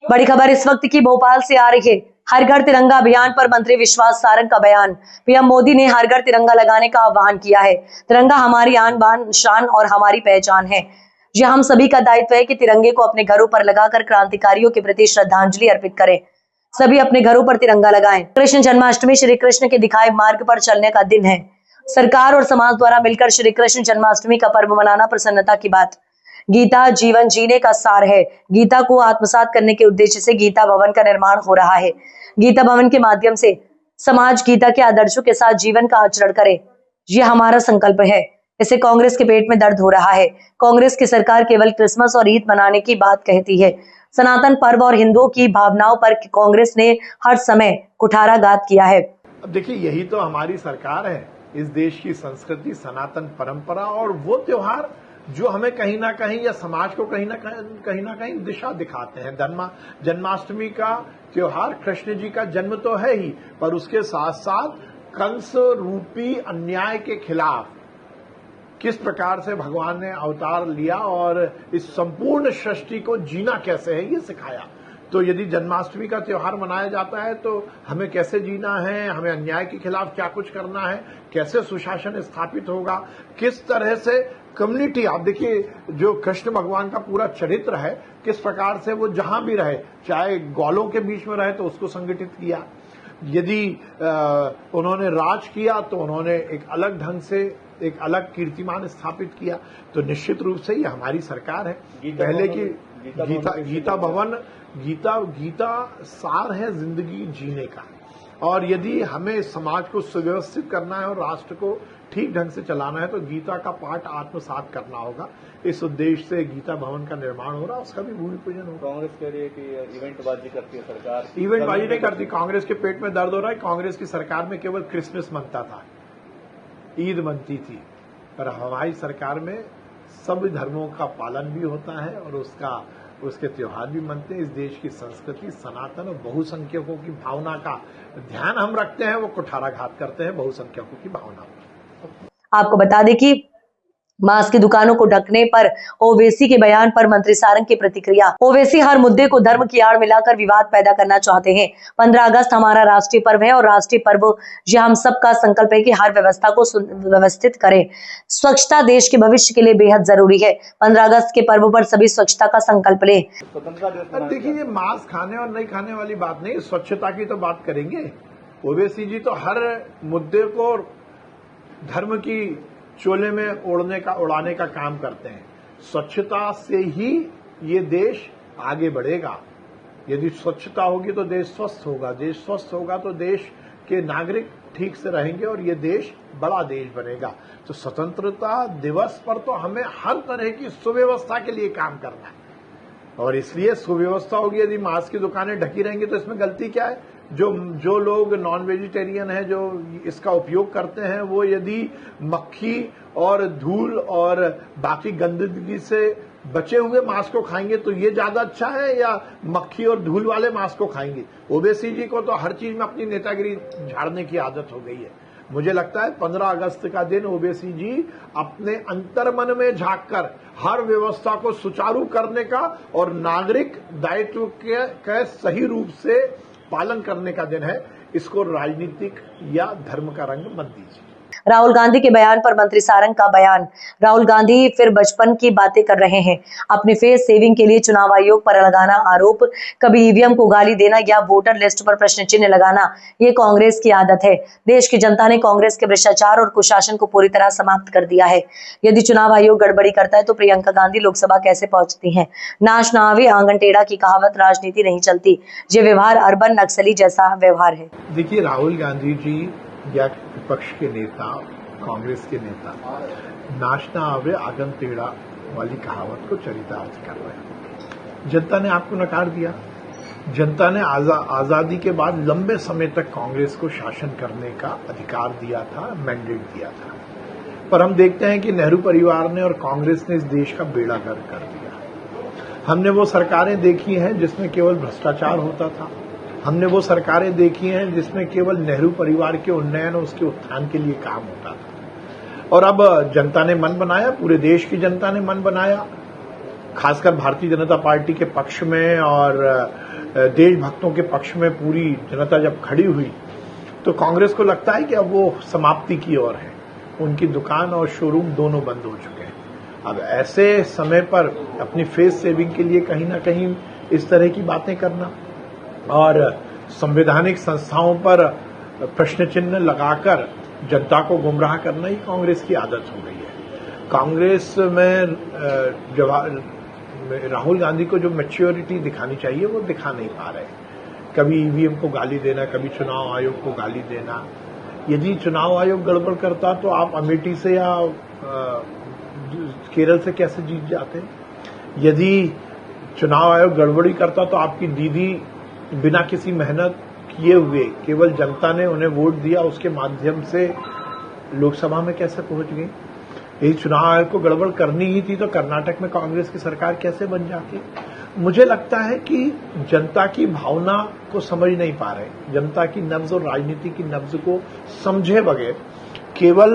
बड़ी खबर इस वक्त की भोपाल से आ रही है। हर घर तिरंगा अभियान पर मंत्री विश्वास सारंग का बयान। पीएम मोदी ने हर घर तिरंगा लगाने का आह्वान किया है। तिरंगा हमारी आन बान शान और हमारी पहचान है। यह हम सभी का दायित्व है कि तिरंगे को अपने घरों पर लगाकर क्रांतिकारियों के प्रति श्रद्धांजलि अर्पित करें। सभी अपने घरों पर तिरंगा लगाएं। कृष्ण जन्माष्टमी श्री कृष्ण के दिखाए मार्ग पर चलने का दिन है। सरकार और समाज द्वारा मिलकर श्री कृष्ण जन्माष्टमी का पर्व मनाना प्रसन्नता की बात। गीता जीवन जीने का सार है। गीता को आत्मसात करने के उद्देश्य से गीता भवन का निर्माण हो रहा है। गीता भवन के माध्यम से समाज गीता के आदर्शों के साथ जीवन का आचरण करे, यह हमारा संकल्प है। इससे कांग्रेस के पेट में दर्द हो रहा है। कांग्रेस की सरकार केवल क्रिसमस और ईद मनाने की बात कहती है। सनातन पर्व और हिंदुओं की भावनाओं पर कांग्रेस ने हर समय कुठाराघात किया है। अब देखिए, यही तो हमारी सरकार है। इस देश की संस्कृति, सनातन परंपरा और वो त्योहार जो हमें कहीं ना कहीं या समाज को कहीं ना कहीं दिशा दिखाते हैं। जन्माष्टमी का त्योहार कृष्ण जी का जन्म तो है ही, पर उसके साथ साथ कंस रूपी अन्याय के खिलाफ किस प्रकार से भगवान ने अवतार लिया और इस संपूर्ण सृष्टि को जीना कैसे है, ये सिखाया। तो यदि जन्माष्टमी का त्योहार मनाया जाता है तो हमें कैसे जीना है, हमें अन्याय के खिलाफ क्या कुछ करना है, कैसे सुशासन स्थापित होगा, किस तरह से कम्युनिटी, आप देखिए जो कृष्ण भगवान का पूरा चरित्र है, किस प्रकार से वो जहां भी रहे, चाहे गौलों के बीच में रहे तो उसको संगठित किया। यदि उन्होंने राज किया तो उन्होंने एक अलग ढंग से एक अलग कीर्तिमान स्थापित किया। तो निश्चित रूप से ये हमारी सरकार है। पहले की गीता भवन, गीता सार है जिंदगी जीने का। और यदि हमें समाज को सुव्यवस्थित करना है और राष्ट्र को ठीक ढंग से चलाना है तो गीता का पाठ आत्मसात करना होगा। इस उद्देश्य से गीता भवन का निर्माण हो रहा है, उसका भी भूमि पूजन होगा। कांग्रेस कह रही है कि इवेंटबाजी करती है सरकार। इवेंटबाजी नहीं करती, कांग्रेस के पेट में दर्द हो रहा है। कांग्रेस की सरकार में केवल क्रिसमस मनता था, ईद मनती थी, पर हमारी सरकार में सब धर्मों का पालन भी होता है और उसके त्योहार भी मनते हैं। इस देश की संस्कृति, सनातन और बहुसंख्यकों की भावना का ध्यान हम रखते हैं, वो कुठाराघात करते हैं बहुसंख्यकों की भावना। आपको बता दें कि मांस की दुकानों को ढकने पर ओवैसी के बयान पर मंत्री सारंग की प्रतिक्रिया। ओवैसी हर मुद्दे को धर्म की आड़ मिलाकर विवाद पैदा करना चाहते हैं। 15 अगस्त हमारा राष्ट्रीय पर्व है और राष्ट्रीय पर्व यह हम सबका संकल्प है कि हर व्यवस्था को व्यवस्थित करें। स्वच्छता देश के भविष्य के लिए बेहद जरूरी है। 15 अगस्त के पर्व पर सभी स्वच्छता का संकल्प लें। देखिए, ये मांस खाने और नहीं खाने वाली बात नहीं, स्वच्छता की तो बात करेंगे। ओवैसी जी तो हर मुद्दे को धर्म की चोले में उड़ाने का काम करते हैं। स्वच्छता से ही ये देश आगे बढ़ेगा। यदि स्वच्छता होगी तो देश स्वस्थ होगा, देश स्वस्थ होगा तो देश के नागरिक ठीक से रहेंगे और ये देश बड़ा देश बनेगा। तो स्वतंत्रता दिवस पर तो हमें हर तरह की सुव्यवस्था के लिए काम करना है और इसलिए सुव्यवस्था होगी। यदि मांस की दुकानें ढकी रहेंगी तो इसमें गलती क्या है? जो लोग नॉन वेजिटेरियन हैं, जो इसका उपयोग करते हैं, वो यदि मक्खी और धूल और बाकी गंदगी से बचे हुए मांस को खाएंगे तो ये ज्यादा अच्छा है या मक्खी और धूल वाले मांस को खाएंगे? ओवैसी जी को तो हर चीज में अपनी नेतागिरी झाड़ने की आदत हो गई है। मुझे लगता है 15 अगस्त का दिन ओवैसी जी अपने अंतर्मन में झांककर हर व्यवस्था को सुचारू करने का और नागरिक दायित्व के सही रूप से पालन करने का दिन है। इसको राजनीतिक या धर्म का रंग मत दीजिए। राहुल गांधी के बयान पर मंत्री सारंग का बयान। राहुल गांधी फिर बचपन की बातें कर रहे हैं। अपने फेस सेविंग के लिए चुनाव आयोग पर लगाना आरोप, कभी ईवीएम को गाली देना या वोटर लिस्ट पर प्रश्न चिन्ह लगाना, ये कांग्रेस की आदत है। देश की जनता ने कांग्रेस के भ्रष्टाचार और कुशासन को पूरी तरह समाप्त कर दिया है। यदि चुनाव आयोग गड़बड़ी करता है तो प्रियंका गांधी लोकसभा कैसे पहुंचती हैं? नाश ना आवे आंगन टेढ़ा की कहावत राजनीति नहीं चलती। ये व्यवहार अर्बन नक्सली जैसा व्यवहार है। देखिए, राहुल गांधी जी या विपक्ष के नेता, कांग्रेस के नेता नाचना आवे आंगन टेढ़ा वाली कहावत को चरितार्थ कर रहे हैं। जनता ने आपको नकार दिया। जनता ने आजादी के बाद लंबे समय तक कांग्रेस को शासन करने का अधिकार दिया था, मैंडेट दिया था। पर हम देखते हैं कि नेहरू परिवार ने और कांग्रेस ने इस देश का बेड़ा गर्क कर दिया। हमने वो सरकारें देखी हैं जिसमें केवल भ्रष्टाचार होता था। हमने वो सरकारें देखी हैं जिसमें केवल नेहरू परिवार के उन्नयन और उसके उत्थान के लिए काम होता था। और अब जनता ने मन बनाया, पूरे देश की जनता ने मन बनाया, खासकर भारतीय जनता पार्टी के पक्ष में और देशभक्तों के पक्ष में पूरी जनता जब खड़ी हुई तो कांग्रेस को लगता है कि अब वो समाप्ति की ओर है। उनकी दुकान और शोरूम दोनों बंद हो चुके हैं। अब ऐसे समय पर अपनी फेस सेविंग के लिए कहीं ना कहीं इस तरह की बातें करना और संवैधानिक संस्थाओं पर प्रश्न चिन्ह लगाकर जनता को गुमराह करना ही कांग्रेस की आदत हो गई है। कांग्रेस में राहुल गांधी को जो मैच्योरिटी दिखानी चाहिए वो दिखा नहीं पा रहे। कभी ईवीएम को गाली देना, कभी चुनाव आयोग को गाली देना। यदि चुनाव आयोग गड़बड़ करता तो आप अमेठी से या केरल से कैसे जीत जाते? यदि चुनाव आयोग गड़बड़ी करता तो आपकी दीदी बिना किसी मेहनत किए हुए केवल जनता ने उन्हें वोट दिया उसके माध्यम से लोकसभा में कैसे पहुंच गई? यदि चुनाव आयोग को गड़बड़ करनी ही थी तो कर्नाटक में कांग्रेस की सरकार कैसे बन जाती? मुझे लगता है कि जनता की भावना को समझ नहीं पा रहे। जनता की नब्ज और राजनीति की नब्ज को समझे बगैर केवल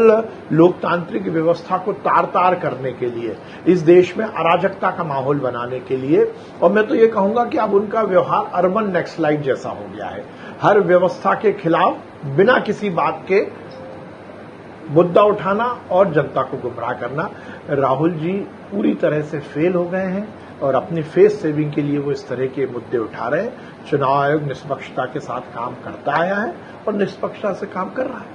लोकतांत्रिक व्यवस्था को तार तार करने के लिए, इस देश में अराजकता का माहौल बनाने के लिए, और मैं तो ये कहूंगा कि अब उनका व्यवहार अर्बन नक्सलाइट जैसा हो गया है। हर व्यवस्था के खिलाफ बिना किसी बात के मुद्दा उठाना और जनता को गुमराह करना। राहुल जी पूरी तरह से फेल हो गए हैं और अपनी फेस सेविंग के लिए वो इस तरह के मुद्दे उठा रहे हैं। चुनाव आयोग निष्पक्षता के साथ काम करता आया है और निष्पक्षता से काम कर रहा है।